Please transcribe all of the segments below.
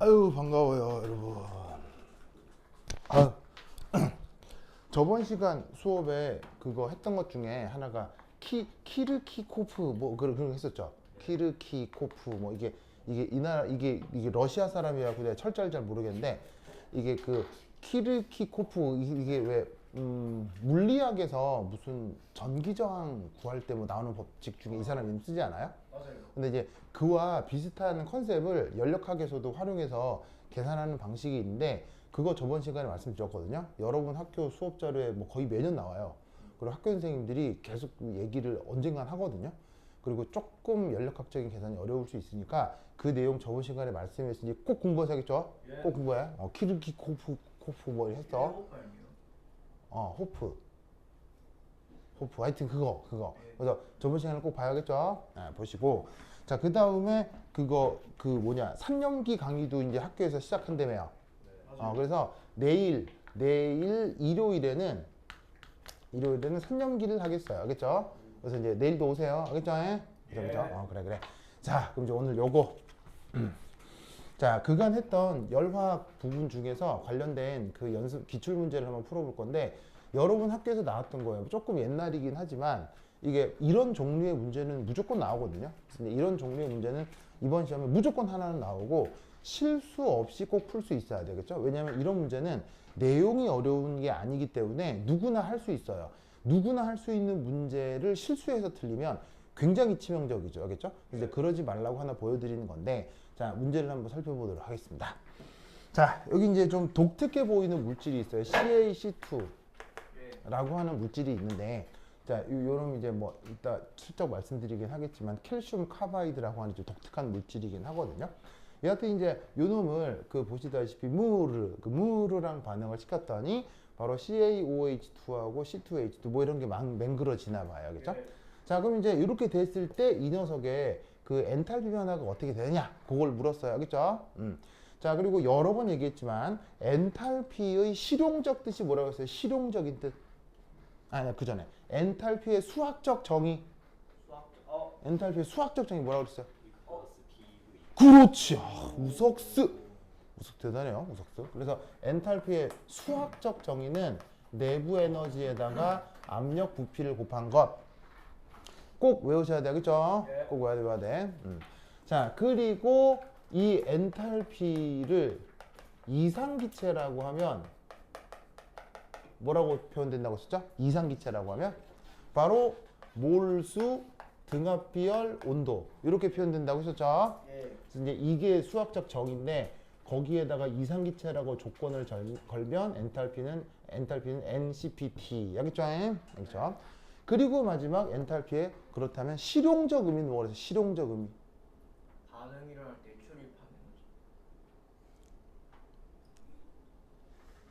아유 반가워요 여러분. 아, 저번 시간 수업에 그거 했던 것 중에 하나가 키르키코프 뭐 그런 거 했었죠. 키르키코프 뭐 이게 이 나라 이게 러시아 사람이라고 내가 철자를 잘 모르겠는데 이게 그 키르키코프 이게 왜 물리학에서 무슨 전기저항 구할 때 뭐 나오는 법칙 중에 이 사람 이름 쓰지 않아요? 맞아요. 근데 이제 그와 비슷한 컨셉을 연력학에서도 활용해서 계산하는 방식이 있는데 그거 저번 시간에 말씀드렸거든요. 여러분 학교 수업 자료에 뭐 거의 매년 나와요. 그리고 학교 선생님들이 계속 얘기를 언젠간 하거든요. 그리고 조금 연력학적인 계산이 어려울 수 있으니까 그 내용 저번 시간에 말씀했으니 꼭 공부하셔야겠죠? 예. 꼭 공부해. 키르키코프 뭐 했어? 호파인데요. 호프 하여튼 그거 네. 그래서 저번 시간에 꼭 봐야겠죠. 보시고 자 그 다음에 그거 그 뭐냐 3년기 강의도 이제 학교에서 시작한다며요. 그래서 내일 일요일에는 3년기를 하겠어요. 알겠죠? 그래서 이제 내일도 오세요. 알겠죠? 그죠? 그래. 자 그럼 이제 오늘 요거 자 그간 했던 열화학 부분 중에서 관련된 그 연습 기출 문제를 한번 풀어볼 건데 여러분 학교에서 나왔던 거예요. 조금 옛날이긴 하지만 이게 이런 종류의 문제는 무조건 나오거든요. 근데 이런 종류의 문제는 이번 시험에 무조건 하나는 나오고 실수 없이 꼭 풀 수 있어야 되겠죠. 왜냐하면 이런 문제는 내용이 어려운 게 아니기 때문에 누구나 할 수 있어요. 누구나 할 수 있는 문제를 실수해서 틀리면 굉장히 치명적이죠. 알겠죠? 그래서 그러지 말라고 하나 보여드리는 건데 자 문제를 한번 살펴보도록 하겠습니다. 자 여기 이제 좀 독특해 보이는 물질이 있어요. CaC2 라고 하는 물질이 있는데 자 요런 이제 뭐 이따 슬쩍 말씀드리긴 하겠지만 캘슘 카바이드라고 하는 좀 독특한 물질이긴 하거든요. 여하튼 이제 요 놈을 그 보시다시피 무르랑 반응을 시켰더니 바로 CaOH2하고 C2H2 뭐 이런 게 막 맹그러지나 봐요. 알겠죠? 자 그럼 이제 이렇게 됐을 때 이 녀석의 그 엔탈피 변화가 어떻게 되느냐 그걸 물었어요. 알겠죠? 자 그리고 여러 번 얘기했지만 엔탈피의 실용적 뜻이 뭐라고 했어요? 실용적인 뜻. 아니 그 전에 엔탈피의 수학적 정의. 엔탈피의 수학적 정의 뭐라고 그랬어요? 그렇지. 우석스 대단해요. 우석스. 그래서 엔탈피의 수학적 정의는 내부 에너지에다가 압력 부피를 곱한 것. 꼭 외우셔야 돼. 알겠죠? 꼭 외워야 돼. 자 그리고 이 엔탈피를 이상기체라고 하면 뭐라고 표현된다고 했었죠? 이상기체라고 하면 바로 몰수, 등압비열, 온도 이렇게 표현된다고 했었죠? 그래서 이제 이게 수학적 정의인데 거기에다가 이상기체라고 조건을 걸면 엔탈피는 NCPT 알겠죠? 알겠죠? 그리고 마지막 엔탈피의 그렇다면 실용적 의미는 뭐라 해서 실용적 의미 반응 일어날 때 출입하는 거죠.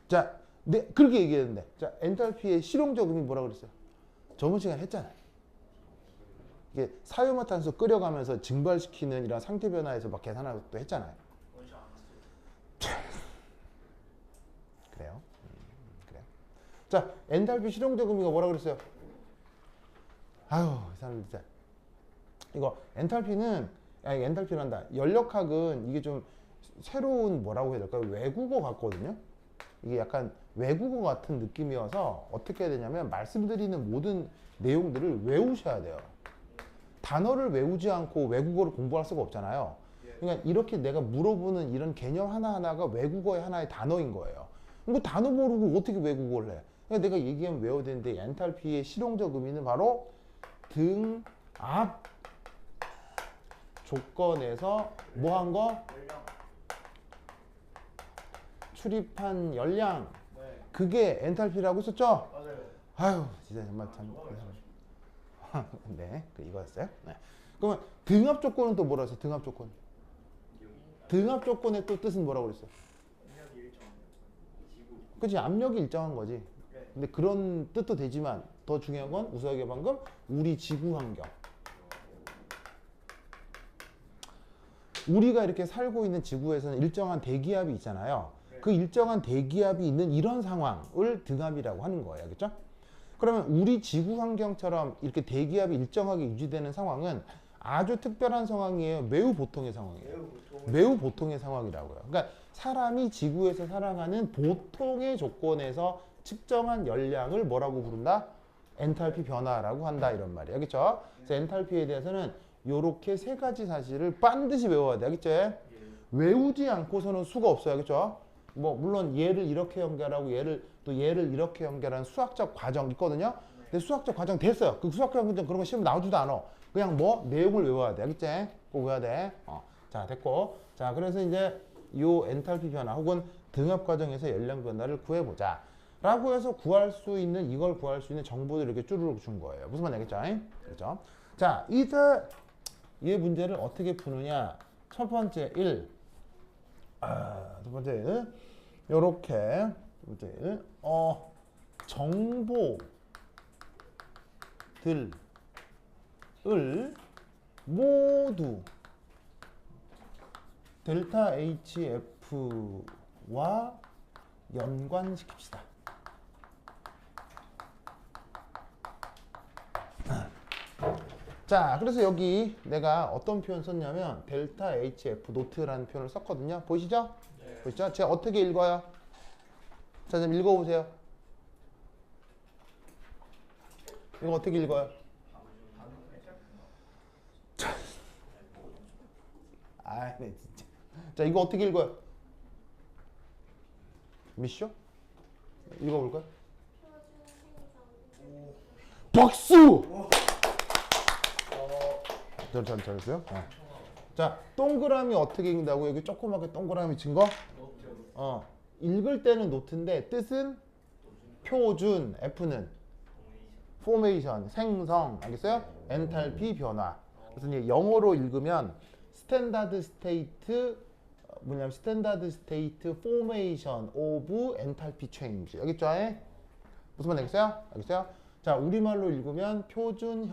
자, 네, 그렇게 얘기했는데 자 엔탈피의 실용적 의미 뭐라고 그랬어요? 저번 시간에 했잖아요. 이게 사유마탄소 끓여가면서 증발시키는 이런 상태 변화에서 막 계산하고 또 했잖아요. 원시 안 왔어요. 그래요? 그래요. 자, 엔탈피 실용적 의미가 뭐라고 그랬어요? 아유, 이 사람들 진짜. 이거 엔탈피란다. 연력학은 이게 좀 새로운 뭐라고 해야 될까요? 외국어 같거든요. 이게 약간 외국어 같은 느낌이어서 어떻게 해야 되냐면 말씀드리는 모든 내용들을 외우셔야 돼요. 단어를 외우지 않고 외국어를 공부할 수가 없잖아요. 그러니까 이렇게 내가 물어보는 이런 개념 하나하나가 외국어의 하나의 단어인 거예요. 뭐 단어 모르고 어떻게 외국어를 해? 그러니까 내가 얘기하면 외워야 되는데 엔탈피의 실용적 의미는 바로 등압 조건에서 뭐 한 거? 열량. 출입한 열량. 네. 그게 엔탈피라고 했었죠? 맞아요. 아유 진짜 정말 참 네, 이거였어요. 네. 그러면 등압 조건은 또 뭐라 했어요? 등압 조건. 등압 조건의 또 뜻은 뭐라고 그랬어요? 압력이 일정. 지구. 그치 압력이 일정한 거지. 네. 근데 그런 뜻도 되지만 더 중요한 건 우석이가 방금 우리 지구 환경. 우리가 이렇게 살고 있는 지구에서는 일정한 대기압이 있잖아요. 그 일정한 대기압이 있는 이런 상황을 등압이라고 하는 거예요. 알겠죠? 그러면 우리 지구 환경처럼 이렇게 대기압이 일정하게 유지되는 상황은 아주 특별한 상황이에요. 매우 보통의 상황이에요. 매우 보통. 매우 보통의 상황이라고요. 그러니까 사람이 지구에서 살아가는 보통의 조건에서 측정한 열량을 뭐라고 부른다? 엔탈피 변화라고 한다 이런 말이에요. 알겠죠? 그래서 엔탈피에 대해서는 요렇게 세 가지 사실을 반드시 외워야 돼. 알겠죠? 외우지 않고서는 수가 없어요. 알겠죠? 뭐 물론 얘를 이렇게 연결하고 얘를 이렇게 연결하는 수학적 과정 있거든요. 근데 수학적 과정 됐어요. 그 수학적 과정 그런 거 시험 나오지도 않아. 그냥 뭐 내용을 외워야 돼. 알겠지? 꼭 외워야 돼. 자, 됐고. 자, 그래서 이제 요 엔탈피 변화 혹은 등압 과정에서 열량 변화를 구해보자. 라고 해서 이걸 구할 수 있는 정보들을 이렇게 쭈루룩 준 거예요. 무슨 말인지 알겠죠? 그렇죠? 자, 이 문제를 어떻게 푸느냐. 첫 번째 1. 두 번째 1. 요렇게. 두 번째 1. 정보들을 모두 델타 HF와 연관시킵시다. 자, 그래서 여기 내가 어떤 표현 썼냐면 델타 HF 노트라는 표현을 썼거든요. 보이시죠? 네. 보이시죠? 제가 어떻게 읽어요? 자, 좀 읽어보세요. 이거 어떻게 읽어요? 아, 네, 진짜. 자, 이거 어떻게 읽어요? 미쇼? 읽어볼까요? 박수! 잘했어요? 자, 동그라미 어떻게 읽는다고? 여기 조그맣게 동그라미 친 거? 읽을 때는 노트인데 뜻은 표준, F는 포메이션, 생성, 알겠어요? 엔탈피 변화. 그래서 이제 영어로 읽으면 스탠다드 스테이트 포메이션 오브 엔탈피 체인지. 알겠죠? 무슨 말 알겠어요? 알겠어요? 자, 우리말로 읽으면 표준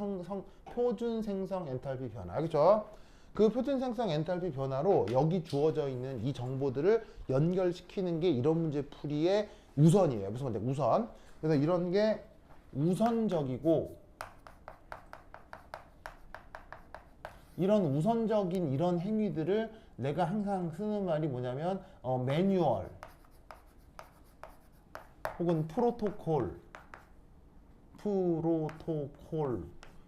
생성 엔탈피 변화. 알겠죠? 그 표준 생성 엔탈피 변화로 여기 주어져 있는 이 정보들을 연결시키는 게 이런 문제 풀이의 우선이에요. 무슨 말인지 우선. 그래서 이런 게 우선적이고 이런 우선적인 이런 행위들을 내가 항상 쓰는 말이 뭐냐면 매뉴얼 혹은 프로토콜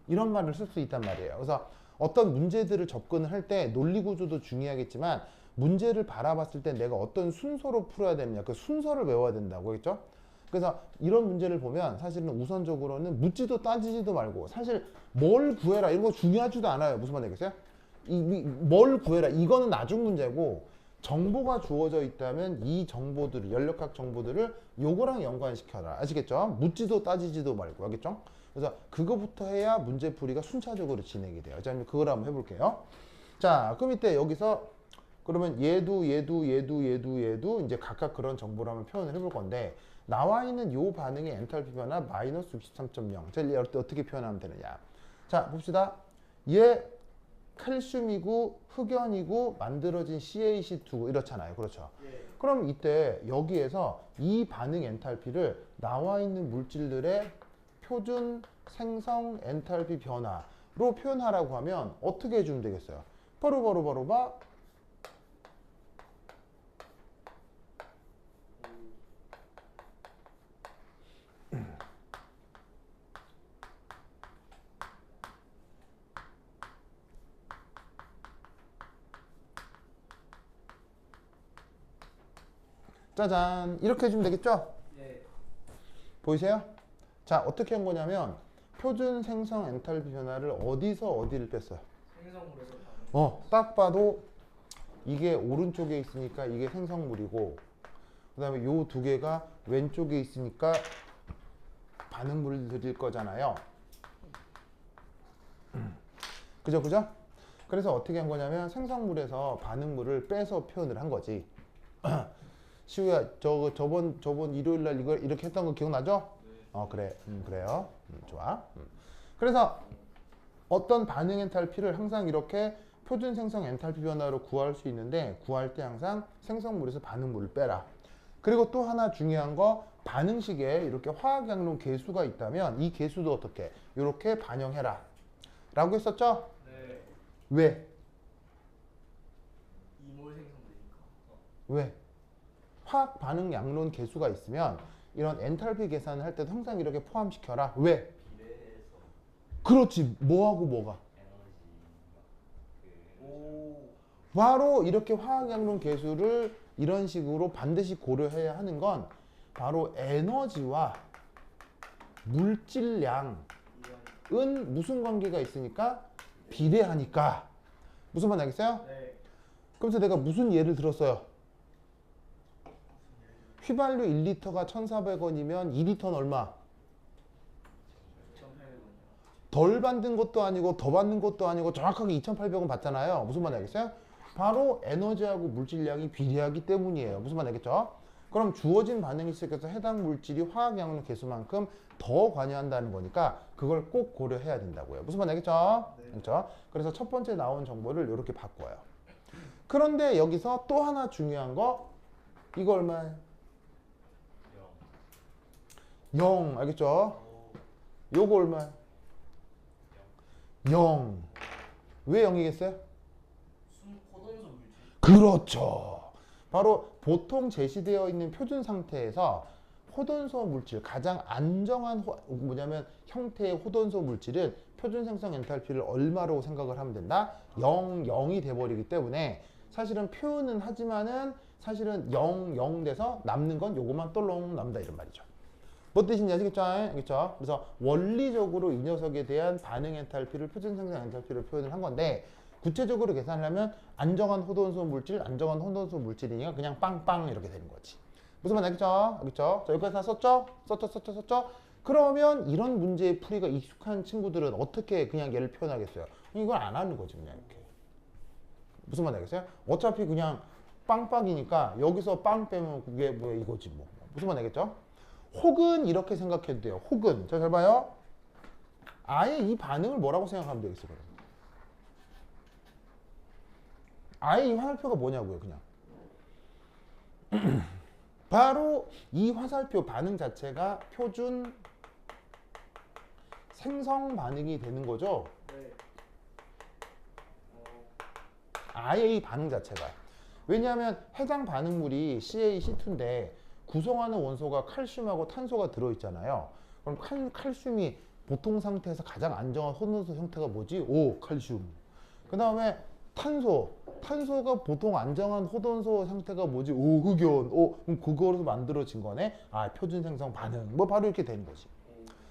이런 말을 쓸 수 있단 말이에요. 그래서 어떤 문제들을 접근을 할 때 논리 구조도 중요하겠지만 문제를 바라봤을 때 내가 어떤 순서로 풀어야 되느냐 그 순서를 외워야 된다고 했죠. 그래서 이런 문제를 보면 사실은 우선적으로는 묻지도 따지지도 말고 사실 뭘 구해라 이런 거 중요하지도 않아요. 무슨 말이겠어요? 뭘 구해라 이거는 나중 문제고 정보가 주어져 있다면 이 정보들을 연력학 정보들을 요거랑 연관시켜라. 아시겠죠? 묻지도 따지지도 말고 알겠죠? 그래서 그거부터 해야 문제풀이가 순차적으로 진행이 돼요. 자, 그걸 한번 해볼게요. 자, 그럼 이때 여기서 그러면 얘도 이제 각각 그런 정보를 한번 표현을 해볼 건데 나와 있는 요 반응의 엔탈피 변화 마이너스 63.0. 자, 어떻게 표현하면 되느냐. 자, 봅시다. 얘 칼슘이고 흑연이고 만들어진 CaC2 이렇잖아요. 그렇죠? 그럼 이때 여기에서 이 반응 엔탈피를 나와 있는 물질들의 표준 생성 엔탈피 변화로 표현하라고 하면 어떻게 해주면 되겠어요? 바로 봐. 짜잔 이렇게 해주면 되겠죠? 네. 보이세요? 자, 어떻게 한 거냐면 표준 생성 엔탈피 변화를 어디서 어디를 뺐어요? 생성물에서 반응. 딱 봐도 이게 오른쪽에 있으니까 이게 생성물이고 그 다음에 요 두 개가 왼쪽에 있으니까 반응물들일 거잖아요. 그죠? 그래서 어떻게 한 거냐면 생성물에서 반응물을 빼서 표현을 한 거지. 시우야, 저번 일요일 날 이걸 이렇게 했던 거 기억나죠? 네. 그래. 그래요. 좋아. 그래서 어떤 반응 엔탈피를 항상 이렇게 표준 생성 엔탈피 변화로 구할 수 있는데 구할 때 항상 생성물에서 반응물을 빼라. 그리고 또 하나 중요한 거 반응식에 이렇게 화학양론 계수가 있다면 이 계수도 어떻게 이렇게 반영해라 라고 했었죠? 네. 왜? 왜? 화학 반응 양론 계수가 있으면 이런 엔탈피 계산을 할 때도 항상 이렇게 포함시켜라. 왜? 비례해서 그렇지. 뭐하고 뭐가? 에너지 오. 바로 이렇게 화학 양론 계수를 이런 식으로 반드시 고려해야 하는 건 바로 에너지와 물질량은 이런. 무슨 관계가 있으니까 비례하니까. 무슨 말 알겠어요? 네. 그래서 내가 무슨 예를 들었어요? 휘발유 1리터가 1,400원이면 2리터는 얼마? 2,800원이요. 덜 받는 것도 아니고 더 받는 것도 아니고 정확하게 2,800원 받잖아요. 무슨 말 알겠어요? 바로 에너지하고 물질량이 비례하기 때문이에요. 무슨 말 알겠죠? 그럼 주어진 반응이 시작해서 해당 물질이 화학 양론 개수만큼 더 관여한다는 거니까 그걸 꼭 고려해야 된다고요. 무슨 말 알겠죠? 네. 그렇죠? 그래서 첫 번째 나온 정보를 이렇게 바꿔요. 그런데 여기서 또 하나 중요한 거 이거 얼마예요? 0. 알겠죠? 요거 얼마예요? 0. 왜 0이겠어요? 호돈소 물질. 그렇죠. 바로 보통 제시되어 있는 표준 상태에서 호돈소 물질, 가장 안정한 뭐냐면 형태의 호돈소 물질은 표준 생성 엔탈피를 얼마로 생각을 하면 된다? 0, 0이 돼버리기 때문에 사실은 표현은 하지만은 사실은 0, 0 돼서 남는 건 요거만 똘롱 남다 이런 말이죠. 뭐 뜻인지 아시겠죠? 알겠죠? 그래서 원리적으로 이 녀석에 대한 반응 엔탈피를 표준 생성 엔탈피로 표현을 한 건데 구체적으로 계산하려면 안정한 호돈소 물질, 안정한 호돈소 물질이니까 그냥 빵빵 이렇게 되는 거지. 무슨 말 알겠죠? 알겠죠? 자, 여기까지 다 썼죠? 썼죠? 그러면 이런 문제의 풀이가 익숙한 친구들은 어떻게 그냥 얘를 표현하겠어요? 이걸 안 하는 거지, 그냥 이렇게. 무슨 말 알겠어요? 어차피 그냥 빵빵이니까 여기서 빵 빼면 그게 뭐야 이거지 뭐. 무슨 말 알겠죠? 혹은 이렇게 생각해도 돼요. 혹은 자, 잘 봐요. 아예 이 반응을 뭐라고 생각하면 되겠어요? 그럼. 아예 이 화살표가 뭐냐고요, 그냥. 바로 이 화살표 반응 자체가 표준 생성 반응이 되는 거죠. 네. 아예 이 반응 자체가. 왜냐하면 해당 반응물이 CaC2인데 구성하는 원소가 칼슘하고 탄소가 들어있잖아요. 그럼 칼슘이 보통 상태에서 가장 안정한 호돈소 형태가 뭐지? 오, 칼슘. 그 다음에 탄소가 보통 안정한 호돈소 상태가 뭐지? 오, 흑연. 오, 그럼 그거로 만들어진 거네? 아, 표준 생성 반응. 뭐 바로 이렇게 되는 거지.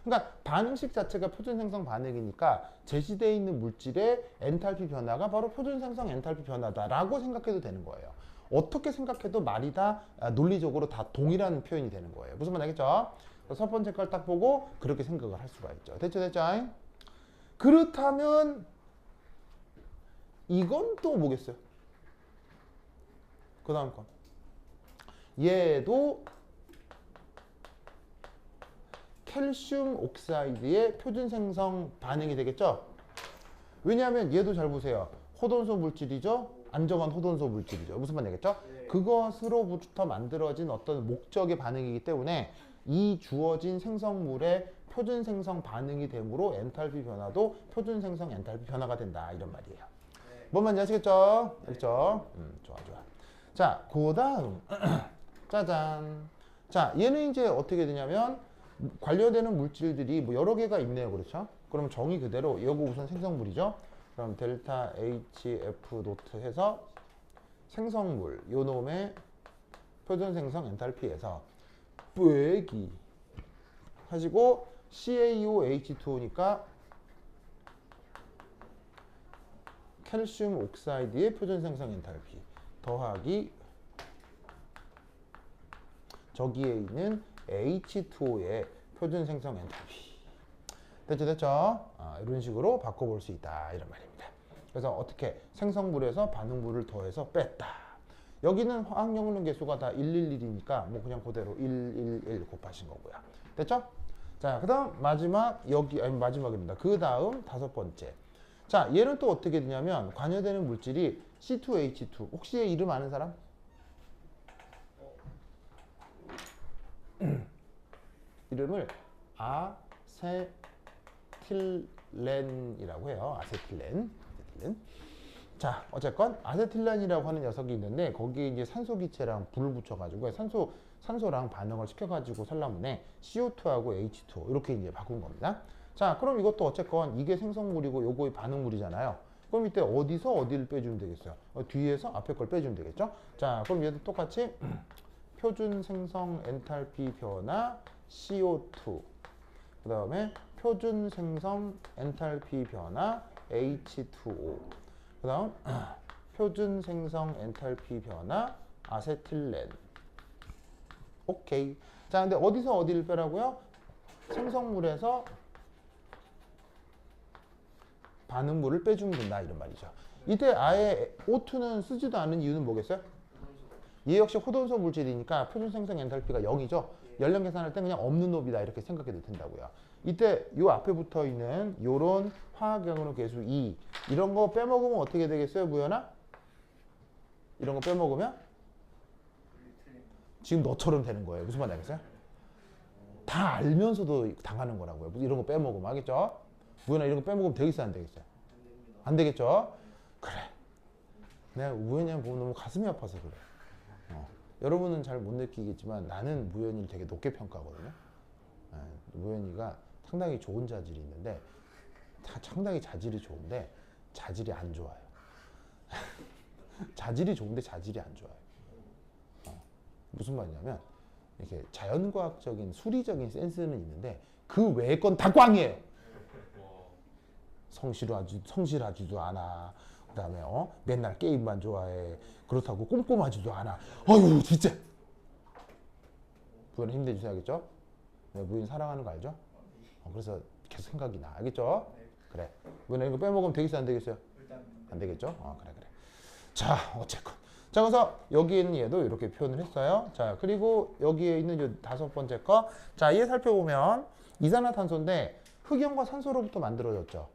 그러니까 반응식 자체가 표준 생성 반응이니까 제시되어 있는 물질의 엔탈피 변화가 바로 표준 생성 엔탈피 변화다라고 생각해도 되는 거예요. 어떻게 생각해도 말이 다 논리적으로 다 동일한 표현이 되는 거예요. 무슨 말 알겠죠? 첫 번째 걸 딱 보고 그렇게 생각을 할 수가 있죠. 됐죠? 그렇다면 이건 또 뭐겠어요? 그 다음 건. 얘도 칼슘 옥사이드의 표준 생성 반응이 되겠죠? 왜냐하면 얘도 잘 보세요. 호돈소 물질이죠? 안정한 호돈소 물질이죠. 무슨 말이겠죠? 네. 그것으로부터 만들어진 어떤 목적의 반응이기 때문에 이 주어진 생성물의 표준 생성 반응이 되므로 엔탈피 변화도 표준 생성 엔탈피 변화가 된다. 이런 말이에요. 네. 뭔 말인지 아시겠죠? 알겠죠? 좋아. 자, 그 다음. 짜잔. 자, 얘는 이제 어떻게 되냐면 관련되는 물질들이 뭐 여러 개가 있네요. 그렇죠? 그럼 정의 그대로 이거 우선 생성물이죠. 그럼 델타 HF 노트 해서 생성물 요 놈의 표준 생성 엔탈피에서 빼기 하시고 CaOH2O니까 칼슘 옥사이드의 표준 생성 엔탈피 더하기 저기에 있는 H2O의 표준 생성 엔탈피. 됐죠? 이런 식으로 바꿔볼 수 있다 이런 말입니다. 그래서 어떻게 생성물에서 반응물을 더해서 뺐다. 여기는 화학연료 개수가 다 111이니까 뭐 그냥 그대로 111 곱하신 거고요. 됐죠? 자, 그다음 마지막 마지막입니다. 그 다음 다섯 번째. 자, 얘는 또 어떻게 되냐면 관여되는 물질이 C2H2. 혹시 얘 이름 아는 사람? 이름을 아세틸렌이라고 해요. 아세틸렌. 자, 어쨌건 아세틸렌이라고 하는 녀석이 있는데 거기에 이제 산소 기체랑 불을 붙여가지고 산소랑 반응을 시켜가지고 산라문에 CO2하고 H2O 이렇게 이제 바꾼 겁니다. 자, 그럼 이것도 어쨌건 이게 생성물이고 요거의 반응물이잖아요. 그럼 이때 어디서 어디를 빼주면 되겠어요? 뒤에서 앞에 걸 빼주면 되겠죠? 자, 그럼 얘도 똑같이 표준 생성 엔탈피 변화 CO2 그 다음에 표준 생성 엔탈피 변화 H2O 그 다음 표준 생성 엔탈피 변화 아세틸렌. 오케이. 자, 근데 어디서 어디를 빼라고요? 생성물에서 반응물을 빼주면 된다 이런 말이죠. 이때 아예 O2는 쓰지도 않은 이유는 뭐겠어요? 얘 역시 호돈소 물질이니까 표준 생성 엔탈피가 0이죠. 연령 계산할 때 그냥 없는 놈이다 이렇게 생각해도 된다고요. 이때 요 앞에 붙어 있는 요런 화학연료 계수 2 이런 거 빼먹으면 어떻게 되겠어요, 무연아? 이런 거 빼먹으면 지금 너처럼 되는 거예요. 무슨 말인지 알겠어요? 다 알면서도 당하는 거라고요. 이런 거 빼먹으면 알겠죠? 무연아 이런 거 빼먹으면 되겠어요, 안 되겠어요? 안 되겠죠? 그래. 내가 무연이랑 보면 너무 가슴이 아파서 그래. 여러분은 잘 못 느끼겠지만 나는 무연이를 되게 높게 평가하거든요. 무연이가 상당히 좋은 자질이 있는데 상당히 자질이 좋은데 자질이 안 좋아요. 자질이 좋은데 자질이 안 좋아요. 무슨 말이냐면 이렇게 자연과학적인 수리적인 센스는 있는데 그 외의 건 다 꽝이에요. 성실하지도 않아. 그다음에 맨날 게임만 좋아해. 그렇다고 꼼꼼하지도 않아. 아유 진짜. 부연이 힘내주세요, 알겠죠? 네, 부인 사랑하는 거 알죠? 그래서 계속 생각이 나, 알겠죠? 그래. 부연아 이거 빼먹으면 되겠어요, 안 되겠어요? 안 되겠죠? 그래. 자, 어쨌건. 자, 그래서 여기에 있는 얘도 이렇게 표현을 했어요. 자, 그리고 여기에 있는 요 5번째 거. 자, 얘 살펴보면 이산화탄소인데 흑연과 산소로부터 만들어졌죠.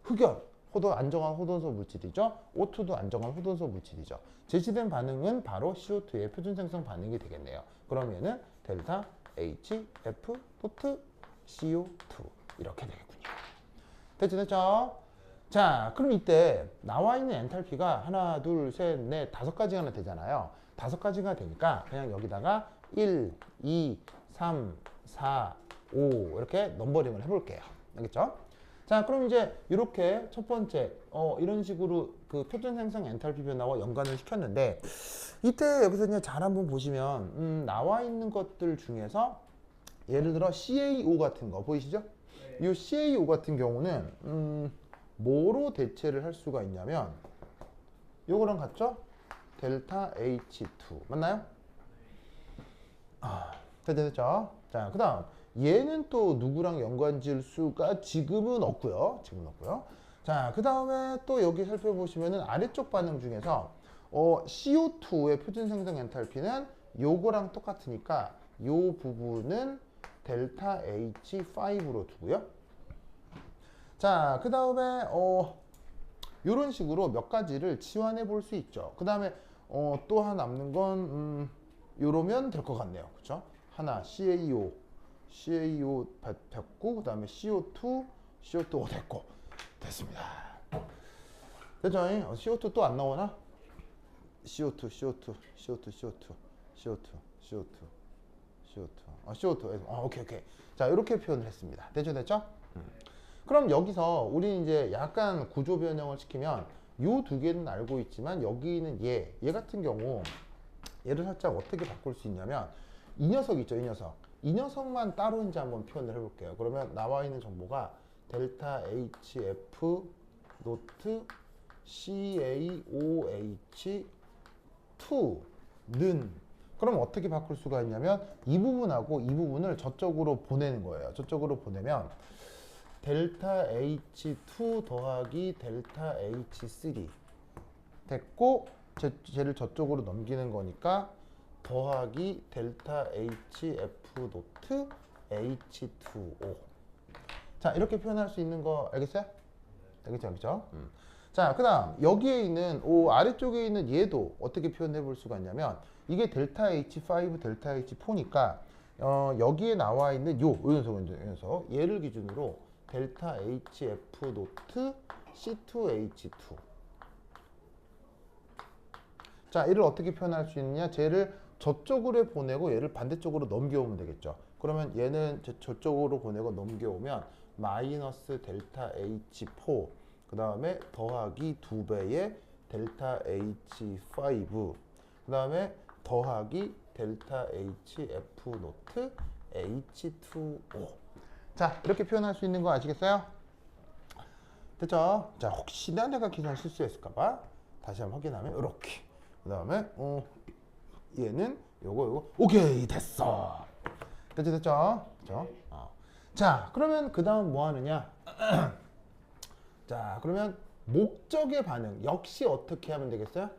흑연. 안정한 호돈소 물질이죠. O2도 안정한 호돈소 물질이죠. 제시된 반응은 바로 CO2의 표준 생성 반응이 되겠네요. 그럼 얘는 델타 HF 도트 CO2 이렇게 되겠군요. 됐죠? 자, 그럼 이때 나와 있는 엔탈피가 하나, 둘, 셋, 넷, 5가지가 되잖아요. 5가지가 되니까 그냥 여기다가 1, 2, 3, 4, 5 이렇게 넘버링을 해볼게요. 알겠죠? 자, 그럼 이제 이렇게 첫 번째 이런 식으로 그 표준 생성 엔탈피 변화와 연관을 시켰는데 이때 여기서 그냥 잘 한번 보시면 나와 있는 것들 중에서 예를 들어 CaO 같은 거 보이시죠? 이 CaO 같은 경우는 뭐로 대체를 할 수가 있냐면 요거랑 같죠? 델타 H2 맞나요? 됐죠? 자, 그 다음 얘는 또 누구랑 연관 지을 수가 지금은 없고요. 자, 그 다음에 또 여기 살펴보시면은 아래쪽 반응 중에서 CO2의 표준 생성 엔탈피는 요거랑 똑같으니까 요 부분은 델타 H5로 두고요. 자, 그 다음에 요런 식으로 몇 가지를 치환해 볼 수 있죠. 그 다음에 또 하나 남는 건 요러면 될 것 같네요. 그쵸? 하나 CaO 됐고, 그 다음에 CO2 됐고, 됐습니다. 됐죠? CO2 또 안 나오나? CO2. 오케이. 자, 이렇게 표현을 했습니다. 됐죠? 그럼 여기서 우리 이제 약간 구조 변형을 시키면 요 두 개는 알고 있지만 여기는 얘 같은 경우 얘를 살짝 어떻게 바꿀 수 있냐면 이 녀석 있죠, 이 녀석만 따로 이제 한번 표현을 해볼게요. 그러면 나와 있는 정보가 델타 HF 노트 CaOH2는 그럼 어떻게 바꿀 수가 있냐면 이 부분하고 이 부분을 저쪽으로 보내는 거예요. 저쪽으로 보내면 델타 H2 더하기 델타 H3 됐고 쟤를 저쪽으로 넘기는 거니까 더하기 델타 HF 노트 H2O. 자, 이렇게 표현할 수 있는 거 알겠어요? 알겠죠? 자, 그 다음 여기에 있는 아래쪽에 있는 얘도 어떻게 표현해 볼 수가 있냐면 이게 델타 H5 델타 H4니까 여기에 나와 있는 요 녀석 얘를 기준으로 델타 HF 노트 C2H2 자, 얘를 어떻게 표현할 수 있느냐? 쟤를 저쪽으로 보내고 얘를 반대쪽으로 넘겨오면 되겠죠. 그러면 얘는 저쪽으로 보내고 넘겨오면 마이너스 델타 H4 그 다음에 더하기 2배의 델타 H5 그 다음에 더하기 델타 HF 노트 H2O. 자, 이렇게 표현할 수 있는 거 아시겠어요? 됐죠? 자, 혹시나 내가 계산 실수했을까봐 다시 한번 확인하면 이렇게. 그 다음에 얘는 요거 오케이 됐어. 됐죠? 됐죠? 자, 그러면 그 다음 뭐 하느냐? 자, 그러면 목적의 반응 역시 어떻게 하면 되겠어요?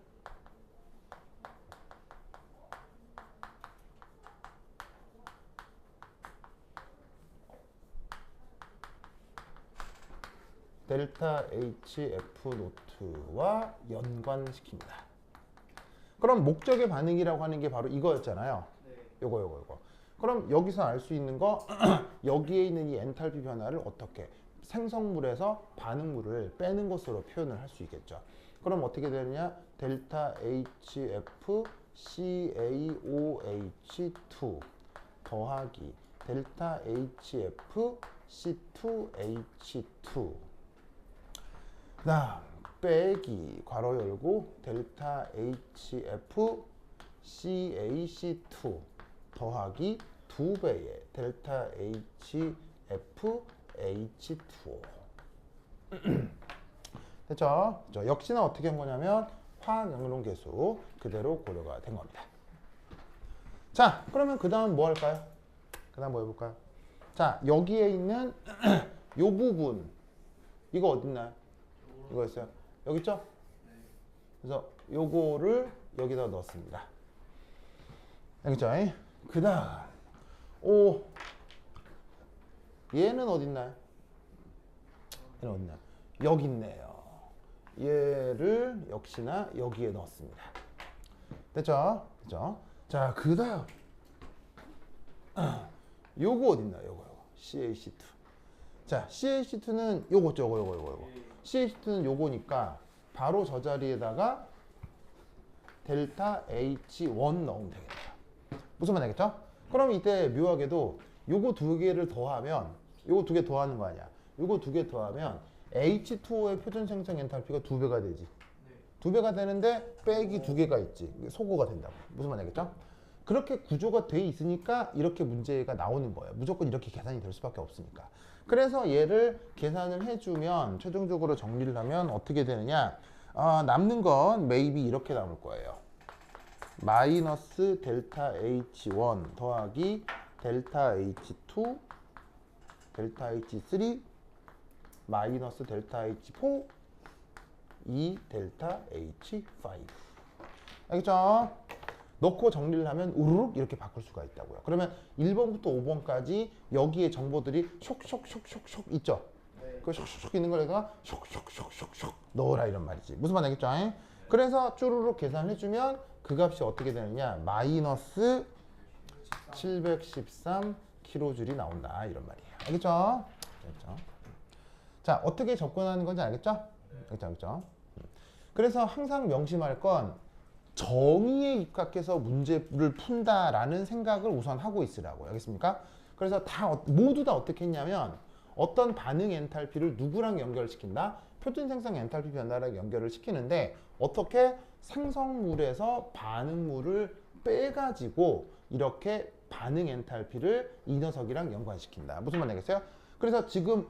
델타 HF 노트와 연관시킵니다. 그럼 목적의 반응이라고 하는 게 바로 이거였잖아요. 요거. 그럼 여기서 알 수 있는 거 여기에 있는 이 엔탈피 변화를 어떻게 생성물에서 반응물을 빼는 것으로 표현을 할 수 있겠죠. 그럼 어떻게 되느냐? 델타 HF CaOH2 더하기 델타 HF C2H2 그다음 빼기 괄호 열고 델타 HF CaC2 더하기 2배의 델타 HF H2O. 됐죠? 역시나 어떻게 한 거냐면 화학연론 계수 그대로 고려가 된 겁니다. 자, 그러면 그 다음 뭐 할까요? 그 다음 뭐 해볼까요? 자, 여기에 있는 요 부분 이거 어딨나요? 이거였어요. 여기 있죠? 그래서 요거를 여기다 넣었습니다. 알겠죠? 그 다음 얘는 어딨나요? 얘는 어딨나요? 여기 있네요. 얘를 역시나 여기에 넣었습니다. 됐죠? 됐죠? 자, 그 다음 요거 어딨나요? 요거 CaC2. 자, CaC2는 요거. CaC2는 요거니까 바로 저 자리에다가 델타 H1 넣으면 되겠죠. 무슨 말 되겠죠? 그럼 이때 묘하게도 요거 두 개를 더하면 요거 두 개 더하는 거 아니야. 요거 두 개 더하면 H2O의 표준 생성 엔탈피가 2배가 되지. 2배가 되는데 빼기 2개가 있지. 소거가 된다고. 무슨 말 되겠죠? 그렇게 구조가 돼 있으니까 이렇게 문제가 나오는 거예요. 무조건 이렇게 계산이 될 수밖에 없으니까. 그래서 얘를 계산을 해주면 최종적으로 정리를 하면 어떻게 되느냐? 남는 건 maybe 이렇게 남을 거예요. 마이너스 델타 H1 더하기 델타 H2 델타 H3 마이너스 델타 H4 2 delta H5. 알겠죠? 넣고 정리를 하면 우르륵 이렇게 바꿀 수가 있다고요. 그러면 1번부터 5번까지 여기에 정보들이 쇽쇽쇽쇽 있죠? 그 쇽쇽 있는 거에다가 쇽쇽쇽쇽 넣어라 이런 말이지. 무슨 말 알겠죠? 그래서 쭈루룩 계산을 해주면 그 값이 어떻게 되느냐? 마이너스 713kJ이 나온다 이런 말이에요. 알겠죠? 알겠죠? 자, 어떻게 접근하는 건지 알겠죠? 알겠죠? 그래서 항상 명심할 건 정의에 입각해서 문제를 푼다라는 생각을 우선 하고 있으라고. 알겠습니까? 그래서 모두 다 어떻게 했냐면 어떤 반응 엔탈피를 누구랑 연결시킨다? 표준 생성 엔탈피 변화랑 연결을 시키는데 어떻게 생성물에서 반응물을 빼가지고 이렇게 반응 엔탈피를 이 녀석이랑 연관시킨다. 무슨 말 되겠어요? 그래서 지금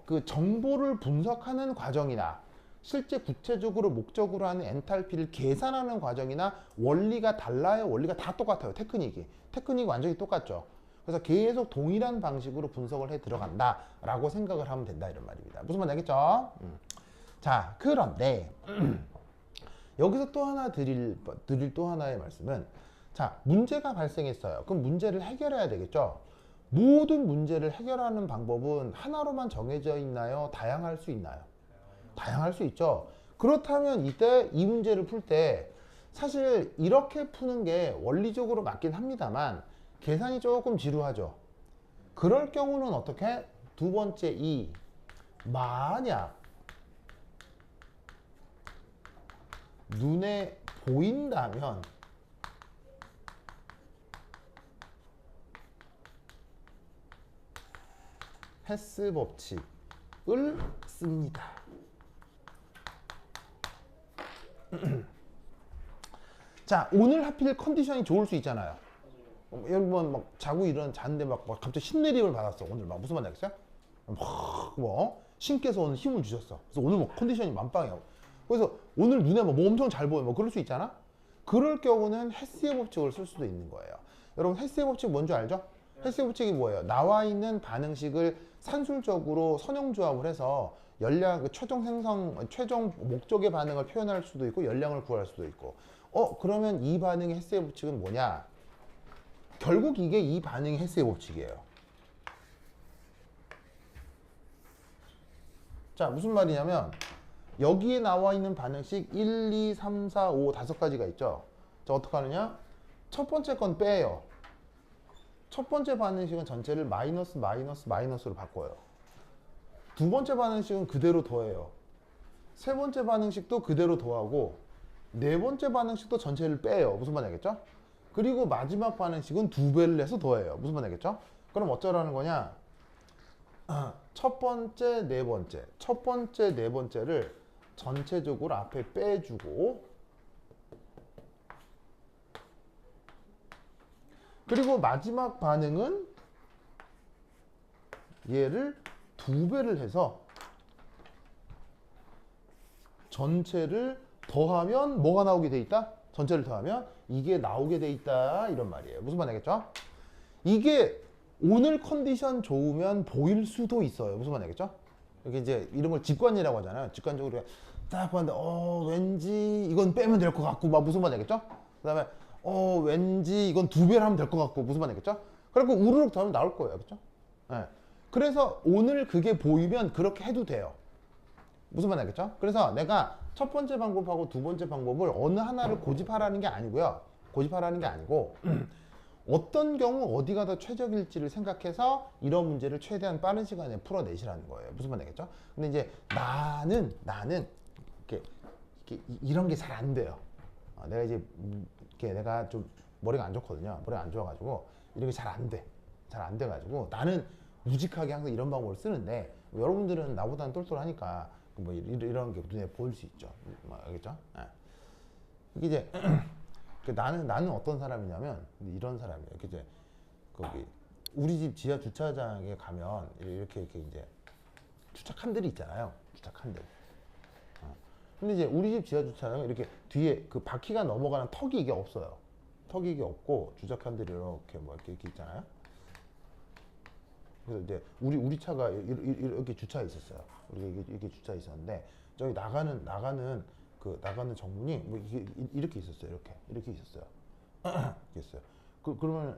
그 정보를 분석하는 과정이나 실제 구체적으로 목적으로 하는 엔탈피를 계산하는 과정이나 원리가 달라요? 원리가 다 똑같아요. 테크닉이 완전히 똑같죠. 그래서 계속 동일한 방식으로 분석을 해 들어간다라고 생각을 하면 된다 이런 말입니다. 무슨 말 알겠죠? 자, 그런데 여기서 또 하나 드릴 또 하나의 말씀은 자, 문제가 발생했어요. 그럼 문제를 해결해야 되겠죠? 모든 문제를 해결하는 방법은 하나로만 정해져 있나요? 다양할 수 있나요? 다양할 수 있죠. 그렇다면 이때 이 문제를 풀 때 사실 이렇게 푸는 게 원리적으로 맞긴 합니다만 계산이 조금 지루하죠. 그럴 경우는 어떻게? 두 번째 이 만약 눈에 보인다면 헤스 법칙을 씁니다. 자, 오늘 하필 컨디션이 좋을 수 있잖아요. 여러분 막 자고 잤는데 막 갑자기 신내림을 받았어. 오늘 막 무슨 말인지 알겠어요? 막 신께서 오늘 힘을 주셨어. 그래서 오늘 뭐 컨디션이 만빵이야. 그래서 오늘 눈에 뭐 엄청 잘 보여. 뭐 그럴 수 있잖아. 그럴 경우는 헤스의 법칙을 쓸 수도 있는 거예요. 여러분 헤스의 법칙 뭔지 알죠? 헤스의 법칙이 뭐예요? 나와 있는 반응식을 산술적으로 선형조합을 해서 열량, 최종 목적의 반응을 표현할 수도 있고 열량을 구할 수도 있고. 그러면 이 반응의 헤스의 법칙은 뭐냐? 결국 이게 이 반응의 헤스의 법칙이에요. 자, 무슨 말이냐면 여기에 나와 있는 반응식 1, 2, 3, 4, 5 다섯 가지가 있죠. 자, 어떻게 하느냐? 첫 번째 건 빼요. 첫 번째 반응식은 전체를 마이너스로 바꿔요. 두 번째 반응식은 그대로 더해요. 세 번째 반응식도 그대로 더하고 네 번째 반응식도 전체를 빼요. 무슨 말인지 알겠죠? 그리고 마지막 반응식은 두 배를 해서 더해요. 무슨 말인지 알겠죠? 그럼 어쩌라는 거냐? 첫 번째, 네 번째를 전체적으로 앞에 빼주고 그리고 마지막 반응은 얘를 두 배를 해서 전체를 더하면 뭐가 나오게 돼 있다? 전체를 더하면 이게 나오게 돼 있다 이런 말이에요. 무슨 말인지 알겠죠? 이게 오늘 컨디션 좋으면 보일 수도 있어요. 무슨 말인지 알겠죠? 이렇게 이제 이런 걸 직관이라고 하잖아요. 직관적으로 딱 봤는데 왠지 이건 빼면 될 것 같고 막 무슨 말인지 알겠죠? 그 다음에 왠지 이건 두 배를 하면 될 것 같고 무슨 말인지 알겠죠? 그리고 우르륵 더하면 나올 거예요. 그렇죠? 네. 그래서 오늘 그게 보이면 그렇게 해도 돼요. 무슨 말인지 알겠죠? 그래서 내가 첫 번째 방법하고 두 번째 방법을 어느 하나를 고집하라는 게 아니고요. 고집하라는 게 아니고 어떤 경우 어디가 더 최적일지를 생각해서 이런 문제를 최대한 빠른 시간에 풀어내시라는 거예요. 무슨 말인지 알겠죠? 근데 이제 나는 이렇게 이런 게 잘 안 돼요. 내가 이제 이렇게 내가 좀 머리가 안 좋거든요. 머리가 안 좋아가지고 이런 게 잘 안 돼. 잘 안 돼가지고 나는 무직하게 항상 이런 방법을 쓰는데 여러분들은 나보다는 똘똘하니까 뭐 이런 게 눈에 보일 수 있죠. 알겠죠? 이게 이제 나는 어떤 사람이냐면 이런 사람이에요. 이렇게 이제 거기 우리 집 지하 주차장에 가면 이렇게 이제 주차칸들이 있잖아요. 주차칸들. 근데 이제 우리 집 지하 주차장은 이렇게 뒤에 그 바퀴가 넘어가는 턱이 이게 없어요. 턱이 이게 없고 주차칸들이 이렇게 이렇게 있잖아요. 그래서 이제 우리 차가 이렇게 주차해 있었어요. 이렇게 주차해 있었는데 저기 나가는 정문이 뭐 이렇게 있었어요. 이렇게 있었어요. 있어요.